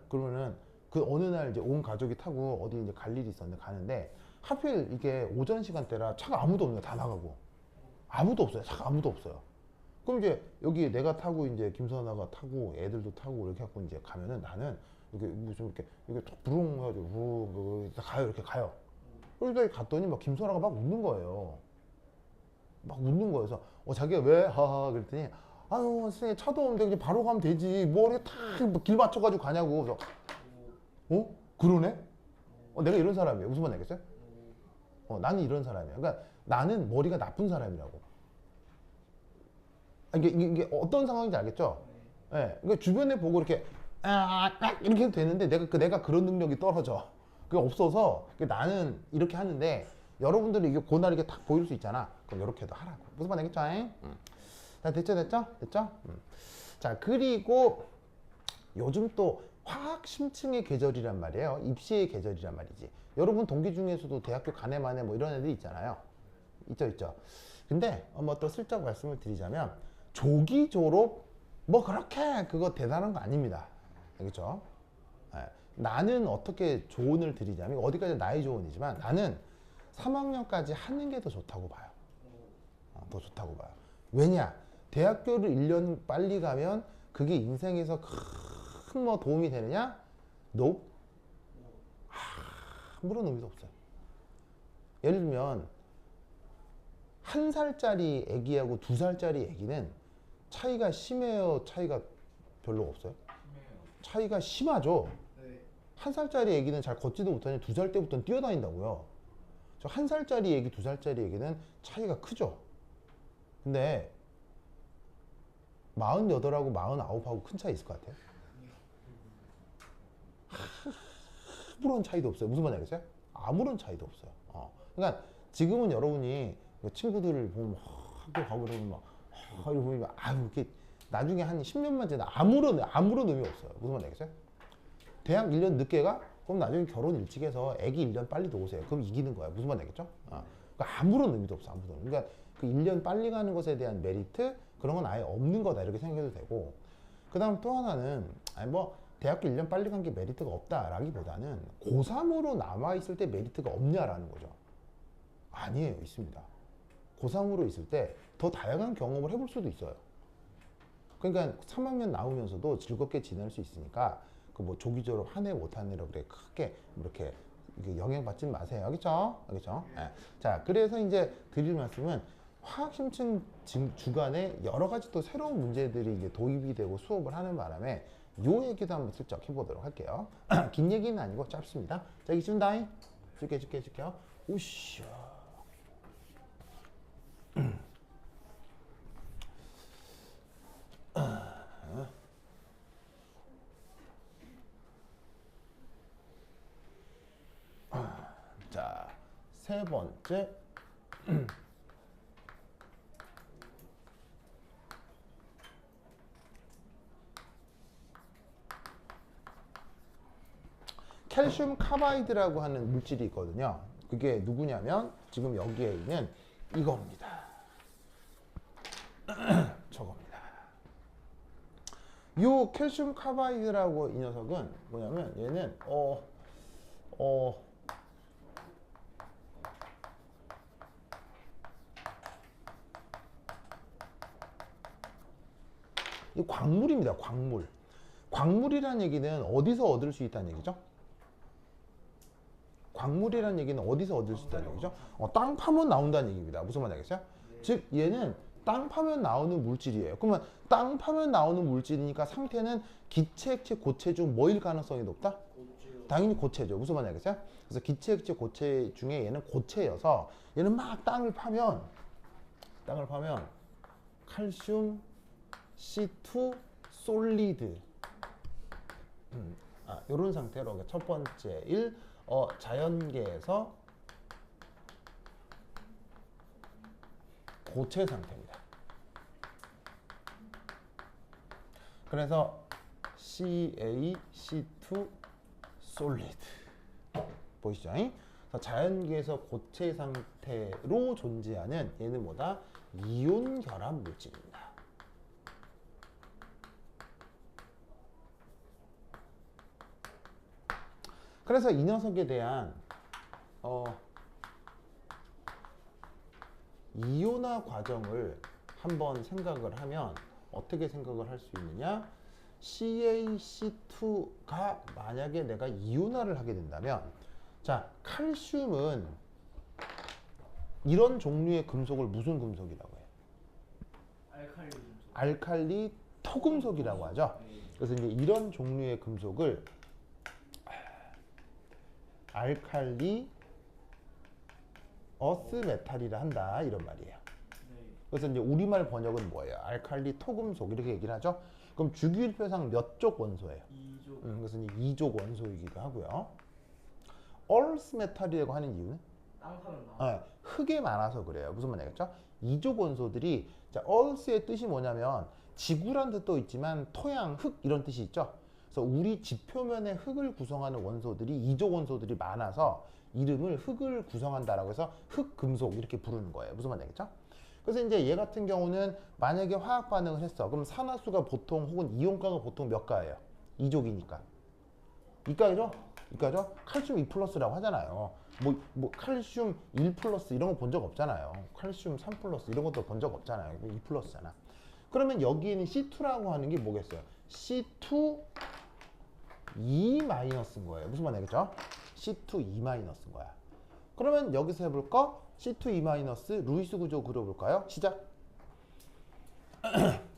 그러면은 그 어느 날 이제 온 가족이 타고 어디 이제 갈 일이 있었는데 가는데 하필 이게 오전 시간대라 차가 아무도 없는 거야. 다 나가고 아무도 없어요. 차가 아무도 없어요. 그럼 이제 여기 내가 타고 이제 김선아가 타고 애들도 타고 이렇게 갖고 이제 가면은 나는 이렇게 무슨 이렇게 부릉 해가지고 가요. 이렇게 가요. 그래서 갔더니 막 김선아가 막 웃는 거예요. 막 웃는 거여서 자기가 왜 하하 그랬더니 아유 선생님 차도 없는데 그냥 바로 가면 되지 뭐 이렇게 탁길 맞춰가지고 가냐고. 그래서 그러네? 내가 이런 사람이에요. 무슨 말인지 알겠어요? 나는 이런 사람이야. 그러니까 나는 머리가 나쁜 사람이라고. 이게 어떤 상황인지 알겠죠? 네. 그러니까 주변에 보고 이렇게 이렇게 해도 되는데 내가 그런 능력이 떨어져. 그게 없어서 나는 이렇게 하는데 여러분들은 이게 고날 이게 딱 보일 수 있잖아. 그럼 이렇게도 하라고. 무슨 말 알겠죠? 자, 됐죠? 자, 그리고 요즘 또 화학 심층의 계절이란 말이에요. 입시의 계절이란 말이지. 여러분 동기 중에서도 대학교 가네 마네 뭐 이런 애들 있잖아요. 있죠. 근데 뭐 또 슬쩍 말씀을 드리자면 조기 졸업 뭐 그렇게 그거 대단한 거 아닙니다. 알겠죠? 나는 어떻게 조언을 드리자면 어디까지 나의 조언이지만 나는 3학년까지 하는 게 더 좋다고 봐요. 더 좋다고 봐요. 왜냐? 대학교를 1년 빨리 가면 그게 인생에서 큰 뭐 도움이 되느냐? No. 아무런 의미도 없어요. 예를 들면 1살짜리 애기하고 2살짜리 애기는 차이가 심해요? 차이가 별로 없어요? 심해요. 차이가 심하죠? 네. 한 살짜리 애기는 잘 걷지도 못하니 2살 때부터는 뛰어다닌다고요. 저 한 살짜리 애기, 2살짜리 애기는 차이가 크죠? 근데 48하고 49하고 큰 차이 있을 것 같아요? 아무런 차이도 없어요. 무슨 말인지 알겠어요? 아무런 차이도 없어요. 그러니까 지금은 여러분이 친구들을 보면 학교 가고 그러면 막 이러고 보면 막 이렇게 나중에 한 10년만 지나 아무런 의미 없어요. 무슨 말인지 알겠어요? 대학 1년 늦게 가? 그럼 나중에 결혼 일찍 해서 애기 1년 빨리 놓으세요. 그럼 이기는 거야. 무슨 말인지 알겠죠? 그러니까 아무런 의미도 없어. 아무런 의미. 그러니까 그 1년 빨리 가는 것에 대한 메리트 그런 건 아예 없는 거다 이렇게 생각해도 되고, 그 다음 또 하나는 아니 뭐 대학교 1년 빨리 간 게 메리트가 없다라기보다는 고3으로 남아있을 때 메리트가 없냐라는 거죠. 아니에요. 있습니다. 고3으로 있을 때 더 다양한 경험을 해볼 수도 있어요. 그러니까 3학년 나오면서도 즐겁게 지낼 수 있으니까 그 뭐 조기 졸업 한 해 못 한 해로 그래 크게 이렇게 영향받지 마세요. 알겠죠? 알겠죠? 네. 자, 그래서 이제 드릴 말씀은 화학 심층 주간에 여러 가지 또 새로운 문제들이 이제 도입이 되고 수업을 하는 바람에 요 얘기도 한번 슬쩍 해보도록 할게요. 긴 얘기는 아니고 짧습니다. 자, 여기 준다잉. 줄게요. 우씨. 자, 세 번째. 칼슘 카바이드라고 하는 물질이 있거든요. 그게 누구냐면 지금 여기에 있는 이겁니다. 저겁니다. 요 칼슘 카바이드라고 이 녀석은 뭐냐면 얘는 이 광물입니다. 광물이라는 얘기는 어디서 얻을 수 있다는 얘기죠? 광물이라는 얘기는 어디서 얻을 수 있다는 얘기죠? 땅 파면 나온다는 얘기입니다. 무슨 말인지 알겠어요? 즉 얘는 땅 파면 나오는 물질이에요. 그러면 땅 파면 나오는 물질이니까 상태는 기체, 액체, 고체 중 뭐일 가능성이 높다? 고체요. 당연히 고체죠. 무슨 말인지 알겠어요? 그래서 기체, 액체, 고체 중에 얘는 고체여서 얘는 막 땅을 파면 칼슘 C2 솔리드 이런 상태로 첫 번째 자연계에서 고체 상태입니다. 그래서 CaC2 솔리드 보이시죠? 그래서 자연계에서 고체 상태로 존재하는 얘는 뭐다? 이온 결합 물질입니다. 그래서 이 녀석에 대한 이온화 과정을 한번 생각을 하면 어떻게 생각을 할 수 있느냐? CaC2가 만약에 내가 이온화를 하게 된다면, 자, 칼슘은 이런 종류의 금속을 무슨 금속이라고 해요? 알칼리 금속. 알칼리 토금속이라고 하죠. 그래서 이제 이런 종류의 금속을 알칼리 어스 메탈이라 한다 이런 말이에요. 네. 그래서 이제 우리말 번역은 뭐예요? 알칼리 토금속 이렇게 얘기를 하죠. 그럼 주기율표상 몇 족 원소예요? 2조. 그래서 이제 2족 원소이기도 하고요. 얼스 메탈이라고 하는 이유는 땅 파면 나와. 흙에 많아서 그래요. 무슨 말이겠죠? 2족 원소들이, 자, 얼스의 뜻이 뭐냐면 지구란 뜻도 있지만 토양, 흙 이런 뜻이 있죠. 그래서 우리 지표면의 흙을 구성하는 원소들이 2족 원소들이 많아서 이름을 흙을 구성한다라고 해서 흙금속 이렇게 부르는 거예요. 무슨 말이겠죠? 그래서 이제 얘 같은 경우는 만약에 화학 반응을 했어. 그럼 산화수가 보통 혹은 이온가가 보통 몇 가예요? 2족이니까. 이가죠? 이가죠? 칼슘 2 플러스라고 하잖아요. 뭐 칼슘 1 플러스 이런 거 본 적 없잖아요. 칼슘 3 플러스 이런 것도 본 적 없잖아요. 2 플러스잖아. 그러면 여기에는 C2라고 하는 게 뭐겠어요? C2 2 마이너스인 거예요. 무슨 말이겠죠? C2 2 마이너스인 거야. 그러면 여기서 해볼까? C2 2 마이너스 루이스 구조 그려볼까요? 시작.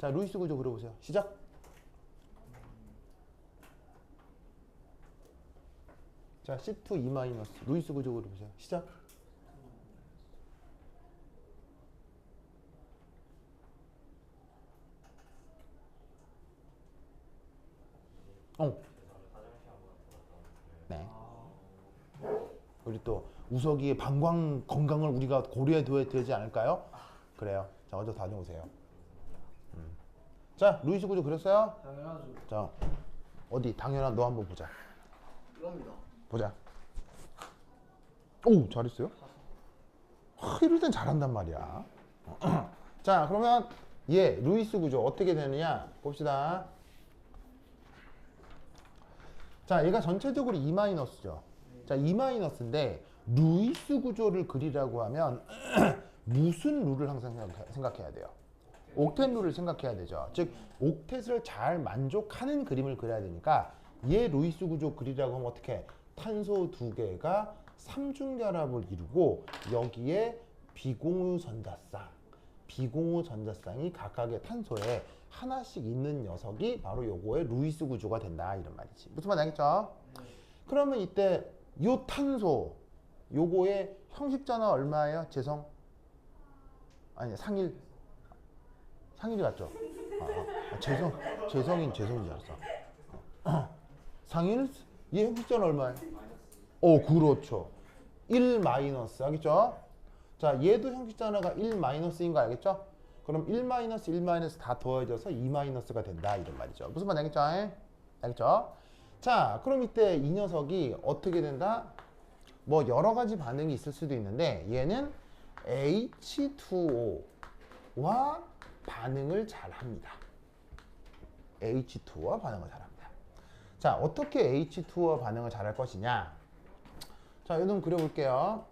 자, 루이스 구조 그려보세요. 시작. 자, C2 E 마이너스 루이스 구조 그려보세요. 시작. 네. 우리 또 우석이의 방광 건강을 우리가 고려해 둬야 되지 않을까요? 그래요. 자, 어서 다녀오세요. 자, 루이스 구조 그렸어요? 당연하죠. 자, 어디 당연한 너 한번 보자. 이겁니다. 보자. 오, 잘했어요? 이럴 땐 잘한단 말이야. 자, 그러면 얘 루이스 구조 어떻게 되느냐 봅시다. 자, 얘가 전체적으로 E-죠. 자, E-인데 루이스 구조를 그리라고 하면 무슨 룰을 항상 생각해야 돼요? 옥텟 룰을 생각해야 되죠. 즉 옥텟을 잘 만족하는 그림을 그려야 되니까 얘 루이스 구조 그리라고 하면 어떻게? 탄소 두 개가 삼중결합을 이루고 여기에 비공유 전자쌍이 각각의 탄소에 하나씩 있는 녀석이 바로 요거의 루이스 구조가 된다 이런 말이지. 무슨 말인지 알겠죠? 그러면 이때 요 탄소 요거의 형식전화 얼마예요? 재성? 아니 상일이 맞죠? 재성인 줄 알았어. 상일 얘 형식전화 얼마예요? 그렇죠. 1 마이너스 알겠죠? 자, 얘도 형식전화가 1 마이너스인 거 알겠죠? 그럼 1 마이너스 1 마이너스 다 더해져서 2 마이너스가 된다 이런 말이죠. 무슨 말 알겠죠? 알겠죠? 자, 그럼 이때 이 녀석이 어떻게 된다? 뭐 여러 가지 반응이 있을 수도 있는데 얘는 H2O와 반응을 잘 합니다. H2O와 반응을 잘 합니다. 자, 어떻게 H2O와 반응을 잘 할 것이냐? 자, 이놈 그려볼게요.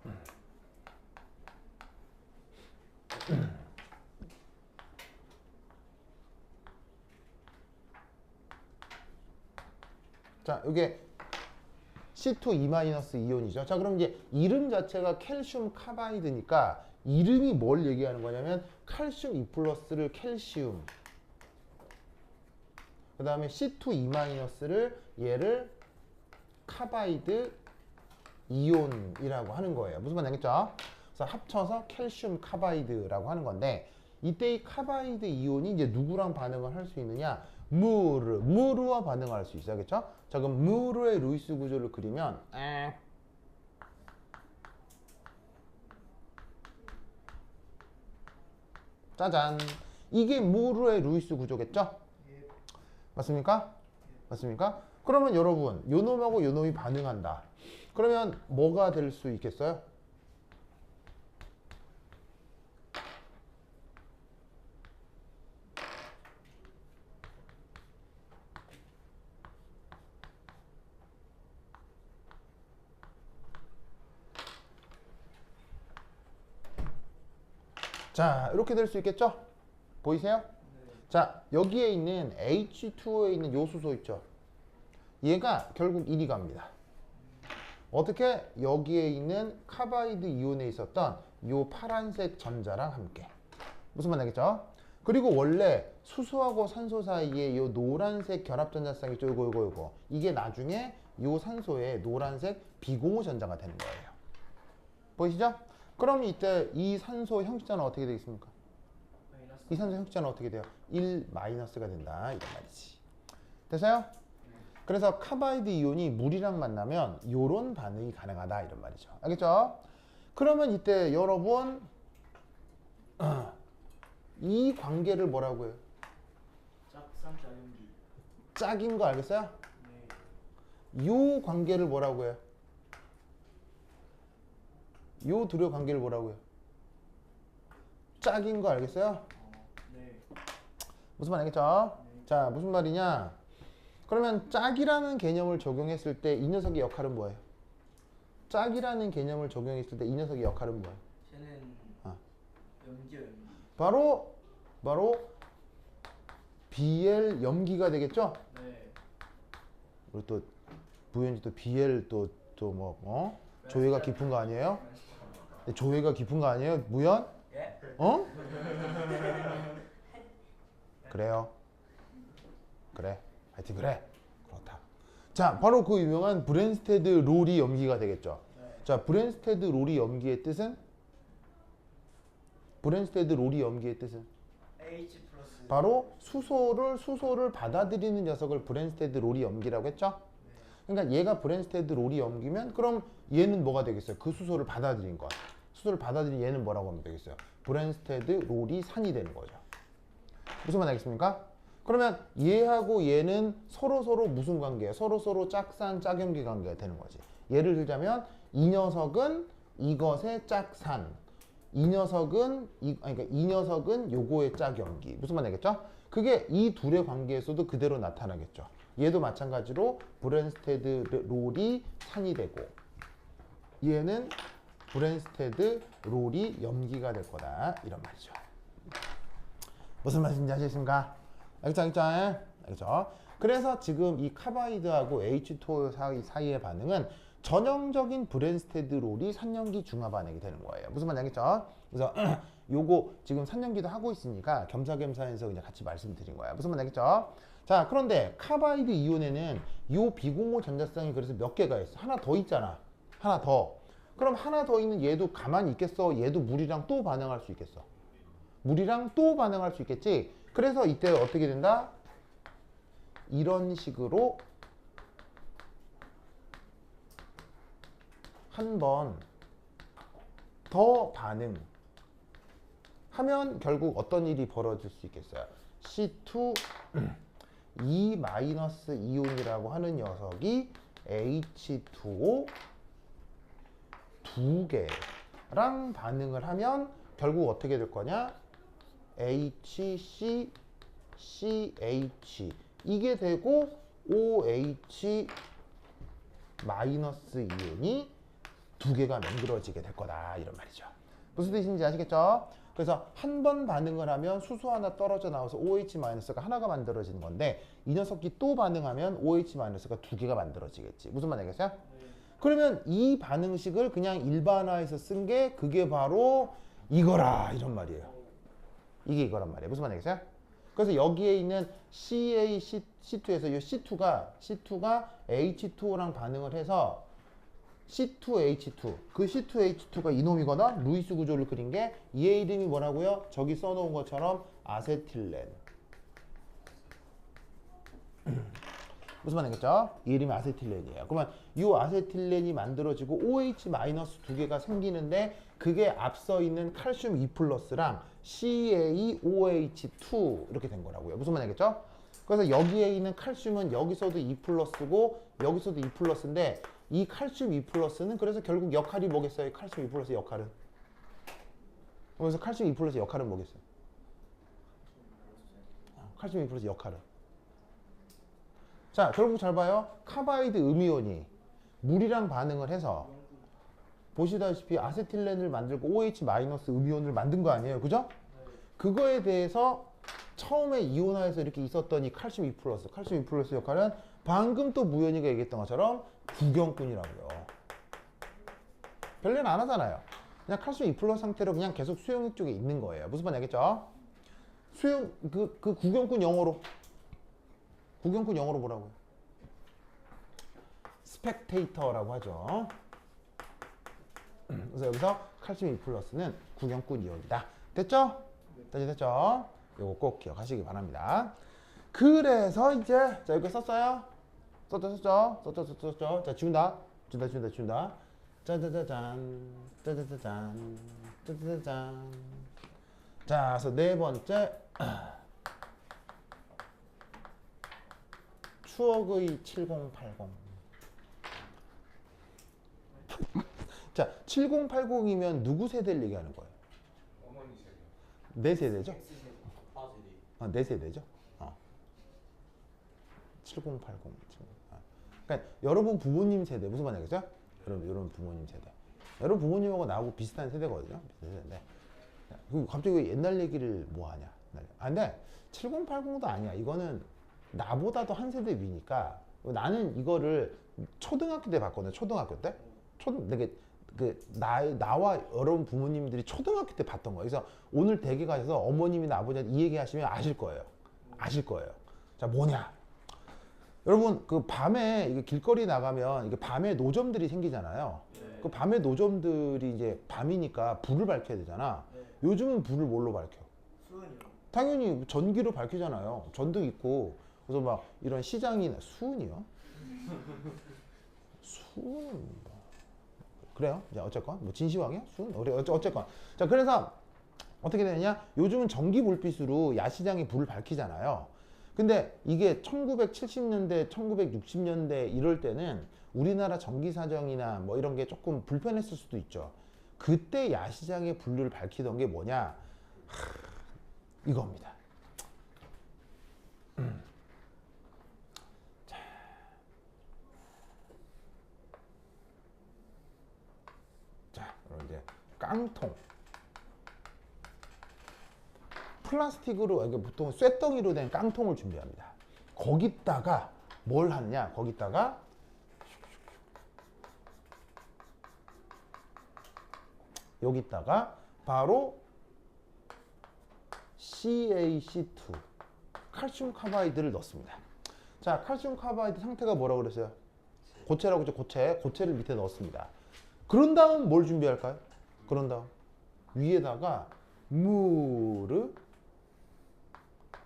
자, 이게 C2 E-이온이죠. 자, 그럼 이제 이름 자체가 칼슘 카바이드니까 이름이 뭘 얘기하는 거냐면 칼슘 E 플러스를 칼슘, 그 다음에 C2 E-를 얘를 카바이드 이온이라고 하는 거예요. 무슨 말인지 알겠죠? 그래서 합쳐서 칼슘 카바이드라고 하는 건데 이때 이 카바이드 이온이 이제 누구랑 반응을 할 수 있느냐? 무르와 반응할 수 있어요. 그렇죠? 자, 그럼 무르의 루이스 구조를 그리면 짜잔. 이게 무르의 루이스 구조겠죠? 맞습니까? 맞습니까? 그러면 여러분, 요 놈하고 요 놈이 반응한다. 그러면 뭐가 될 수 있겠어요? 자, 이렇게 될 수 있겠죠? 보이세요? 자, 여기에 있는 H2O에 있는 요 수소 있죠? 얘가 결국 이리 갑니다. 어떻게? 여기에 있는 카바이드 이온에 있었던 요 파란색 전자랑 함께. 무슨 말 알겠죠? 그리고 원래 수소하고 산소 사이에 요 노란색 결합전자쌍이 있죠? 요거. 이게 나중에 요 산소의 노란색 비공유 전자가 되는 거예요. 보이시죠? 그럼 이때 이 산소 형식자는 어떻게 되겠습니까? 이 산소 형식자는 어떻게 돼요? 1 마이너스가 된다 이런 말이지. 됐어요? 그래서 카바이드 이온이 물이랑 만나면 요런 반응이 가능하다 이런 말이죠. 알겠죠? 그러면 이때 여러분 이 관계를 뭐라고 해요? 짝쌍짝연기. 짝인 거 알겠어요? 네. 요 관계를 뭐라고 해요? 요 둘의 관계를 뭐라고 해요? 짝인 거 알겠어요? 네. 무슨 말 알겠죠? 자, 무슨 말이냐? 그러면 짝이라는 개념을 적용했을 때 이 녀석의 역할은 뭐예요? 짝이라는 개념을 적용했을 때 이 녀석의 역할은 뭐예요? 쟤는 염기요, 염기. 바로 BL 염기가 되겠죠? 네. 우리 또 부연이 또 BL 조예가 깊은 거 아니에요? 조예가 깊은 거 아니에요? 무연? 예? 어? 그래요. 그래. 하여튼 그래. 그렇다. 자, 바로 그 유명한 브랜스테드 로리 염기가 되겠죠. 네. 자, 브랜스테드 로리 염기의 뜻은? 브랜스테드 로리 염기의 뜻은? H 플러스. 바로 수소를 받아들이는 녀석을 브랜스테드 로리 염기라고 했죠? 그러니까 얘가 브랜스테드 로리 염기면 그럼 얘는 뭐가 되겠어요? 그 수소를 받아들인 것. 수소를 받아들인 얘는 뭐라고 하면 되겠어요? 브랜스테드 로리 산이 되는 거죠. 무슨 말 알겠습니까? 그러면 얘하고 얘는 서로 무슨 관계예요? 서로 짝산 짝염기 관계가 되는 거지. 예를 들자면 이 녀석은 이것의 짝산, 이 녀석은 이 녀석은 요거의 짝염기. 무슨 말 알겠죠? 그게 이 둘의 관계에서도 그대로 나타나겠죠. 얘도 마찬가지로 브랜스테드 롤이 산이 되고 얘는 브랜스테드 롤이 염기가 될 거다 이런 말이죠. 무슨 말인지 아시겠습니까? 알겠죠? 그래서 지금 이 카바이드하고 H2O 사이의 반응은 전형적인 브랜스테드 롤이 산염기 중화 반응이 되는 거예요. 무슨 말인지 알겠죠? 그래서 요거 지금 산염기도 하고 있으니까 겸사겸사해서 그냥 같이 말씀드린 거예요. 무슨 말인지 알겠죠? 자, 그런데 카바이드 이온에는 요 비공호 전자쌍이 그래서 몇 개가 있어? 하나 더 있잖아. 하나 더. 그럼 하나 더 있는 얘도 가만히 있겠어? 얘도 물이랑 또 반응할 수 있겠어? 물이랑 또 반응할 수 있겠지? 그래서 이때 어떻게 된다? 이런 식으로 한 번 더 반응하면 결국 어떤 일이 벌어질 수 있겠어요? C2 E 마이너스 이온이라고 하는 녀석이 H2O 두 개랑 반응을 하면 결국 어떻게 될 거냐? HCCH 이게 되고 OH 마이너스 이온이 두 개가 만들어지게 될 거다 이런 말이죠. 무슨 뜻인지 아시겠죠? 그래서 한 번 반응을 하면 수소 하나 떨어져 나와서 OH-가 하나가 만들어지는 건데 이 녀석이 또 반응하면 OH-가 두 개가 만들어지겠지. 무슨 말 알겠어요? 그러면 이 반응식을 그냥 일반화해서 쓴 게 그게 바로 이거라 이런 말이에요. 이게 이거란 말이에요. 무슨 말 알겠어요? 그래서 여기에 있는 CaC2에서 이 C2가 H2O랑 반응을 해서 C2H2 그 C2H2가 이놈이거나 루이스 구조를 그린 게 얘 이름이 뭐라고요? 저기 써놓은 것처럼 아세틸렌. 무슨 말이겠죠? 이 이름이 아세틸렌이에요. 그러면 이 아세틸렌이 만들어지고 OH 마이너스 두 개가 생기는데 그게 앞서 있는 칼슘 2+랑 CaOH2 이렇게 된 거라고요. 무슨 말이겠죠? 그래서 여기에 있는 칼슘은 여기서도 2+고 여기서도 2+인데 이 칼슘 2+는 그래서 결국 역할이 뭐겠어요? 칼슘 2+의 역할은? 그래서 칼슘 2+의 역할은 뭐겠어요? 칼슘 2+의 역할은? 자, 결국 잘 봐요. 카바이드 음이온이 물이랑 반응을 해서 보시다시피 아세틸렌을 만들고 OH- 음이온을 만든 거 아니에요. 그죠? 그거에 대해서 처음에 이온화해서 이렇게 있었던 이 칼슘 2+, 칼슘 2+의 역할은 방금 또 무연이가 얘기했던 것처럼 구경꾼이라고요. 별일은 안 하잖아요. 그냥 칼슘 2+ 상태로 그냥 계속 수용액 쪽에 있는 거예요. 무슨 말인지 알겠죠? 수용 그 구경꾼 영어로 뭐라고요? 스펙테이터라고 하죠. 그래서 여기서 칼슘 2+는 구경꾼 이온이다. 됐죠? 됐죠? 이거 꼭 기억하시기 바랍니다. 그래서 이제 자 여기 썼어요? 썼죠? 자 지운다. 짜자자잔. 자, 그래서 네 번째 추억의 7080. 자, 7080이면 누구 세대를 얘기하는 거예요? 어머니 세대. 네 세대죠? X세대. 네 세대죠? 7080. 그러니까 여러분 부모님 세대 무슨 말이겠죠? 여러분 부모님 세대. 여러분 부모님하고 나하고 비슷한 세대거든요. 비슷한 세대인데. 갑자기 왜 옛날 얘기를 뭐 하냐? 근데 7080도 아니야. 이거는 나보다도 한 세대 위니까 나는 이거를 초등학교 때 봤거든요. 초등학교 때. 되게 나와 여러분 부모님들이 초등학교 때 봤던 거예요. 그래서 오늘 댁에 가셔서 어머님이나 아버지한테 이 얘기 하시면 아실 거예요. 아실 거예요. 자, 뭐냐? 여러분 그 밤에 이게 길거리 나가면 이게 밤에 노점들이 생기잖아요. 네. 그 밤에 노점들이 이제 밤이니까 불을 밝혀야 되잖아. 네. 요즘은 불을 뭘로 밝혀? 수은이요. 당연히 전기로 밝히잖아요. 전등 있고. 그래서 막 이런 시장이나 수은이요? 수은 뭐. 그래요? 이제 어쨌건 뭐 진시황이야? 수은? 우리 어쨌건. 자, 그래서 어떻게 되느냐? 요즘은 전기 불빛으로 야시장에 불을 밝히잖아요. 근데 이게 1970년대, 1960년대 이럴 때는 우리나라 전기 사정이나 뭐 이런 게 조금 불편했을 수도 있죠. 그때 야시장에 불을 밝히던 게 뭐냐? 이겁니다. 자, 그럼 이제 깡통. 플라스틱으로, 이게 보통 쇳덩이로 된 깡통을 준비합니다. 거기다가 뭘 하느냐? 거기다가 여기다가 바로 CaC2 칼슘 카바이드를 넣습니다. 자, 칼슘 카바이드 상태가 뭐라고 그랬어요? 고체라고 했죠. 고체를 밑에 넣었습니다. 그런 다음 뭘 준비할까요? 그런 다음 위에다가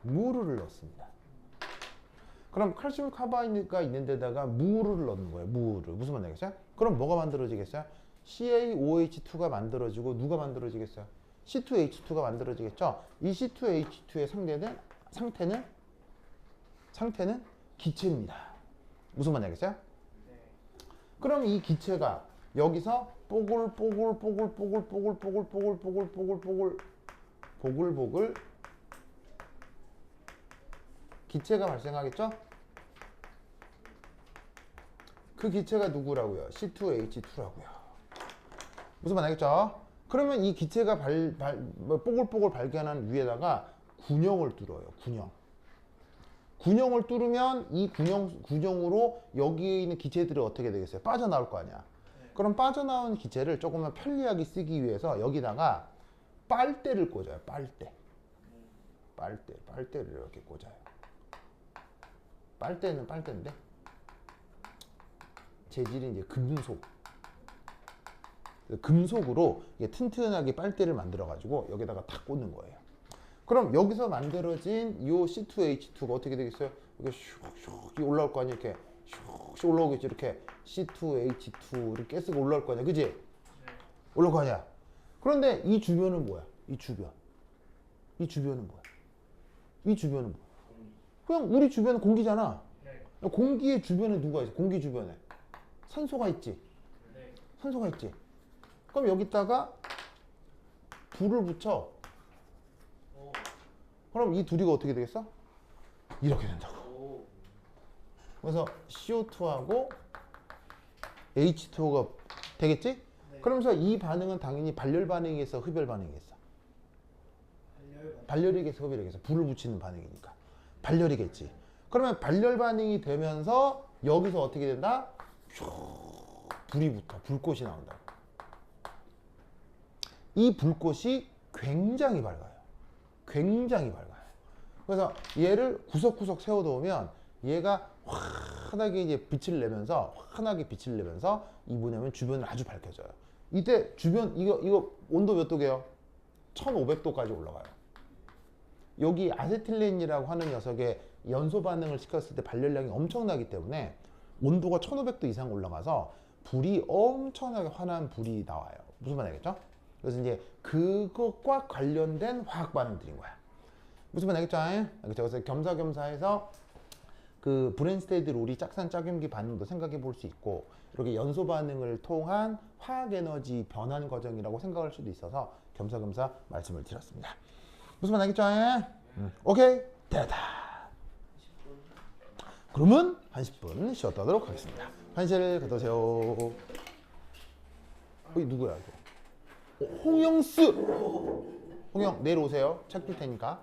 무르를 넣습니다. 그럼 칼슘 카바이드가 있는 데다가 무르를 넣는 거예요. 무르. 무슨 말이겠어요? 그럼 뭐가 만들어지겠어요? CaOH2가 만들어지고 누가 만들어지겠어요? C2H2가 만들어지겠죠? 이 C2H2의 상태는 기체입니다. 무슨 말이겠어요? 네. 그럼 이 기체가 여기서 보글보글 기체가 발생하겠죠? 그 기체가 누구라고요? C2H2라고요. 무슨 말 알겠죠? 그러면 이 기체가 뽀글뽀글 발견한 위에다가 군형을 뚫어요. 군형을 뚫으면 이 군형으로 여기에 있는 기체들이 어떻게 되겠어요? 빠져나올 거 아니야. 그럼 빠져나온 기체를 조금만 편리하게 쓰기 위해서 여기다가 빨대를 꽂아요. 빨대를 이렇게 꽂아요. 빨대는 빨대인데 재질이 이제 금속으로 이게 튼튼하게 빨대를 만들어 가지고 여기다가 탁 꽂는 거예요. 그럼 여기서 만들어진 요 C2H2가 어떻게 되겠어요? 이게 슉슉 올라올 거 아니야. 이렇게 슉슉 올라오겠죠. 이렇게 C2H2 이렇게 가스가 올라올 거 아니야. 그지? 네. 올라올 거 아니야. 그런데 이 주변은 뭐야? 이 주변은 뭐야? 그냥 우리 주변은 공기잖아. 네. 공기의 주변에 누가 있어? 공기 주변에 산소가 있지. 네. 산소가 있지. 그럼 여기다가 불을 붙여. 오. 그럼 이 둘이가 어떻게 되겠어? 이렇게 된다고. 오. 그래서 CO2하고 H2O가 되겠지? 네. 그러면서 이 반응은 당연히 발열 반응이겠어, 흡열 반응이겠어? 발열이겠어, 흡열이겠어? 불을 붙이는 반응이니까. 발열이겠지. 그러면 발열 반응이 되면서 여기서 어떻게 된다? 불이 붙어. 불꽃이 나온다. 이 불꽃이 굉장히 밝아요. 그래서 얘를 구석구석 세워놓으면 얘가 환하게 이제 빛을 내면서 이 뭐냐면 주변을 아주 밝혀져요. 이때 주변 이거 온도 몇 도게요? 1500도까지 올라가요. 여기 아세틸렌이라고 하는 녀석의 연소 반응을 시켰을 때 발열량이 엄청나기 때문에 온도가 1500도 이상 올라가서 불이 엄청나게 환한 불이 나와요. 무슨 말 알겠죠? 그래서 이제 그것과 관련된 화학 반응들인 거야. 무슨 말 알겠죠? 알겠죠? 그래서 겸사겸사해서 그 브랜스테드 롤이 짝산 짝염기 반응도 생각해 볼 수 있고 이렇게 연소 반응을 통한 화학 에너지 변환 과정이라고 생각할 수도 있어서 겸사겸사 말씀을 드렸습니다. 무슨 말 알겠죠? 오케이? 됐다. 그러면 한 10분 쉬었다 하도록 하겠습니다. 한시를 갖다 오세요. 누구야 이거? 홍영수! 홍영 내일 오세요. 책 줄 테니까.